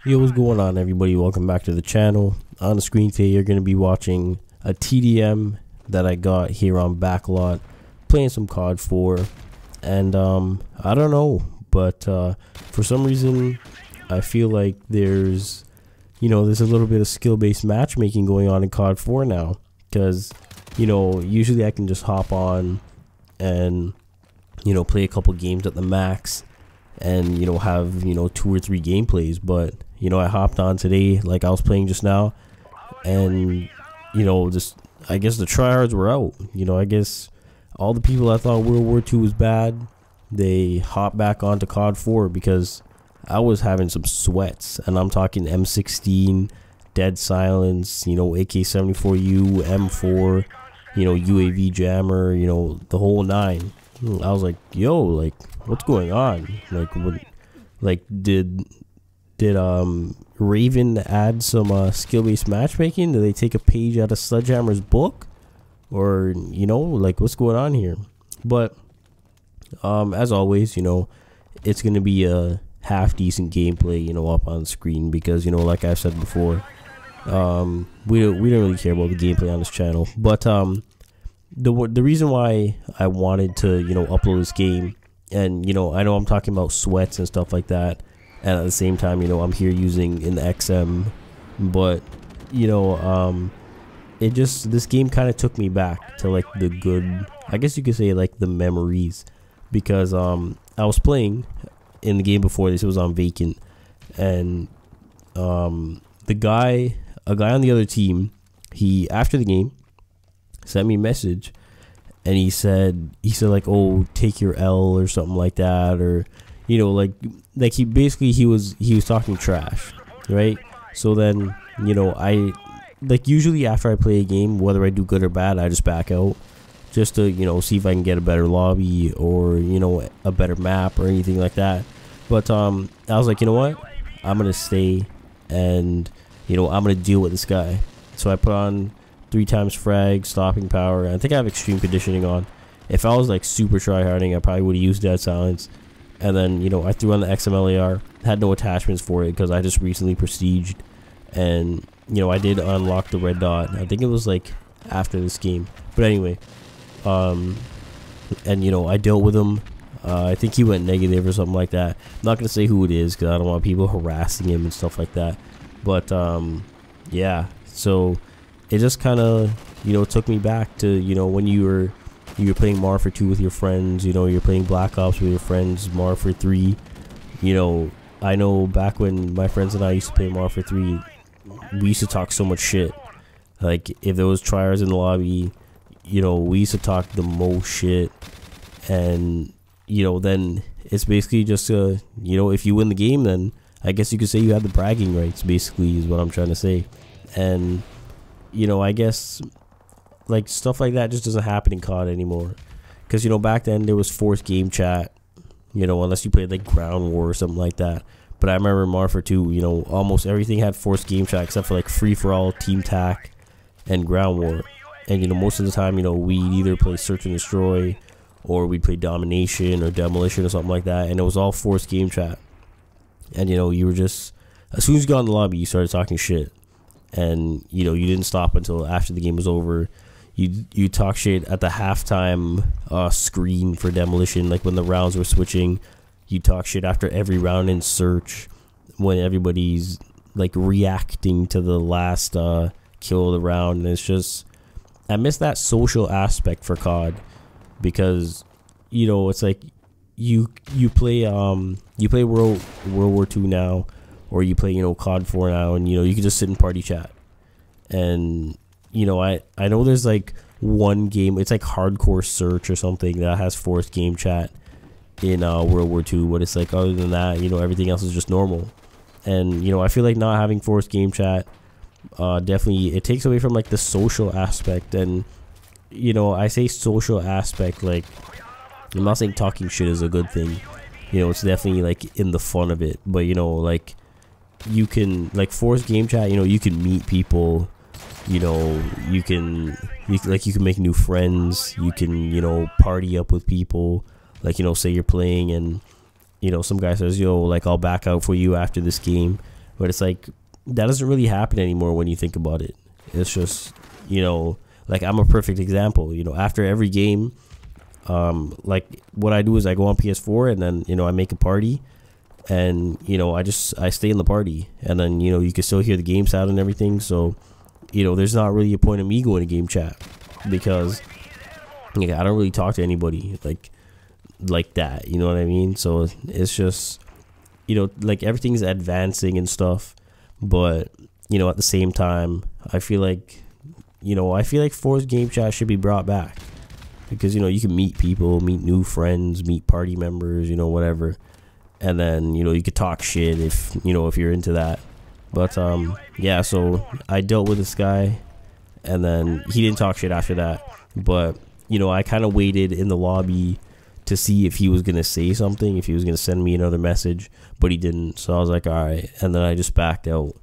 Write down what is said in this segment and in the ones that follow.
Yo, what's going on, everybody? Welcome back to the channel. On the screen today, you're going to be watching a TDM that I got here on Backlot, playing some COD 4, and I don't know, but for some reason, I feel like there's a little bit of skill-based matchmaking going on in COD 4 now, because, usually I can just hop on and, play a couple games at the max, and have 2 or 3 gameplays. But I hopped on today, like I was playing just now, and just I guess the tryhards were out. I guess all the people that thought World War II was bad, they hopped back onto COD 4 because I was having some sweats, and I'm talking M16, Dead Silence, AK-74U, M4, UAV jammer, the whole nine. I was like, yo, like, what's going on? Did Raven add some skill-based matchmaking? Did they take a page out of Sledgehammer's book? Or, what's going on here? But as always, it's gonna be a half decent gameplay, up on the screen, because like I've said before, we don't really care about the gameplay on this channel. But the reason why I wanted to upload this game, and I know I'm talking about sweats and stuff like that, and at the same time I'm here using an XM, but this game kind of took me back to like the good, I guess you could say, like the memories, because I was playing in the game before this. It was on vacant, and a guy on the other team, he, after the game, sent me a message, and he said like, oh, take your L or something like that, or like he was talking trash, right? So then I, like, usually after I play a game, whether I do good or bad, I just back out just to see if I can get a better lobby or a better map or anything like that. But I was like, you know what, I'm gonna stay, and I'm gonna deal with this guy. So I put on 3 times frag, stopping power. I think I have extreme conditioning on. If I was like super tryharding, I probably would have used Dead Silence. And then I threw on the MWR. Had no attachments for it because I just recently prestiged, and I did unlock the red dot. I think it was like after this game. But anyway, and I dealt with him. I think he went negative or something like that. I'm not gonna say who it is because I don't want people harassing him and stuff like that. But yeah, so it just kind of took me back to when you were playing Marfa 2 with your friends, you're playing Black Ops with your friends, Marfa 3. I know back when my friends and I used to play Marfa 3, we used to talk so much shit. Like, if there was tryhards in the lobby, we used to talk the most shit. And then it's basically just if you win the game, then I guess you could say you have the bragging rights, basically, is what I'm trying to say. And I guess like stuff like that just doesn't happen in COD anymore, because back then there was forced game chat, unless you played like Ground War or something like that. But I remember Marfa 2, almost everything had forced game chat except for like Free for All, Team Tac, and Ground War. And most of the time we either play Search and Destroy, or we'd play Domination or Demolition or something like that, and it was all forced game chat. And you were just, as soon as you got in the lobby, you started talking shit. And you didn't stop until after the game was over. You talk shit at the halftime screen for Demolition, like when the rounds were switching. You talk shit after every round in Search, when everybody's like reacting to the last kill of the round. And it's just, I miss that social aspect for COD, because it's like you play World War II now, or you play COD 4 now, and you can just sit in party chat. And I know there's like one game, it's like Hardcore Search or something, that has forced game chat in World War II, but it's like, other than that, everything else is just normal. And I feel like not having forced game chat definitely, it takes away from like the social aspect. And I say social aspect, like, I'm not saying talking shit is a good thing, it's definitely like in the fun of it. But like, you can, like, force game chat, you can meet people, you can make new friends, you can party up with people. Like, say you're playing and some guy says, yo, like, I'll back out for you after this game, But it's like that doesn't really happen anymore when you think about it. It's just, you know, like I'm a perfect example. You know, after every game, like what I do is I go on PS4 and then, you know, I make a party, and, you know, I stay in the party, and then, you know, you can still hear the game sound and everything. So, you know, there's not really a point of me going to game chat, because yeah, I don't really talk to anybody like that, you know what I mean? So it's just, you know, like everything's advancing and stuff, but, you know, at the same time, I feel like Force game chat should be brought back, because, you know, you can meet people, meet new friends, meet party members, you know, whatever, and then, you know, you could talk shit if you're into that. But yeah, so I dealt with this guy, and then he didn't talk shit after that, but, you know, I kind of waited in the lobby to see if he was gonna say something, if he was gonna send me another message, but he didn't. So I was like, all right, and then I just backed out,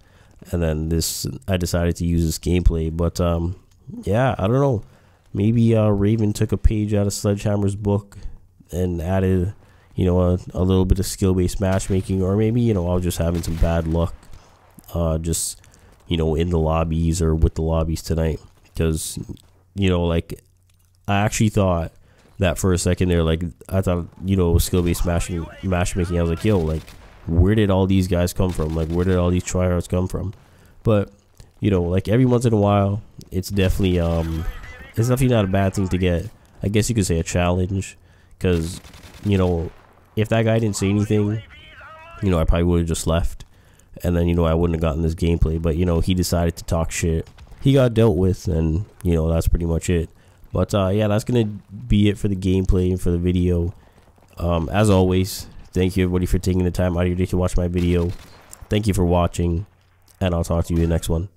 and then I decided to use this gameplay. But yeah, I don't know, maybe Raven took a page out of Sledgehammer's book and added, you know, a little bit of skill-based matchmaking, or maybe, you know, I was just having some bad luck, just, you know, in the lobbies or with the lobbies tonight, because, you know, like, I actually thought that for a second there, like, I thought, you know, skill-based matchmaking. I was like, yo, like, where did all these guys come from? Like, where did all these tryhards come from? But, you know, like, every once in a while, it's definitely not a bad thing to get, I guess you could say, a challenge, because, you know, if that guy didn't say anything, you know, I probably would have just left, and then, you know, I wouldn't have gotten this gameplay. But, you know, he decided to talk shit. He got dealt with, and, you know, that's pretty much it. But yeah, that's gonna be it for the gameplay and for the video. As always, thank you everybody for taking the time out of your day to watch my video. Thank you for watching, and I'll talk to you in the next one.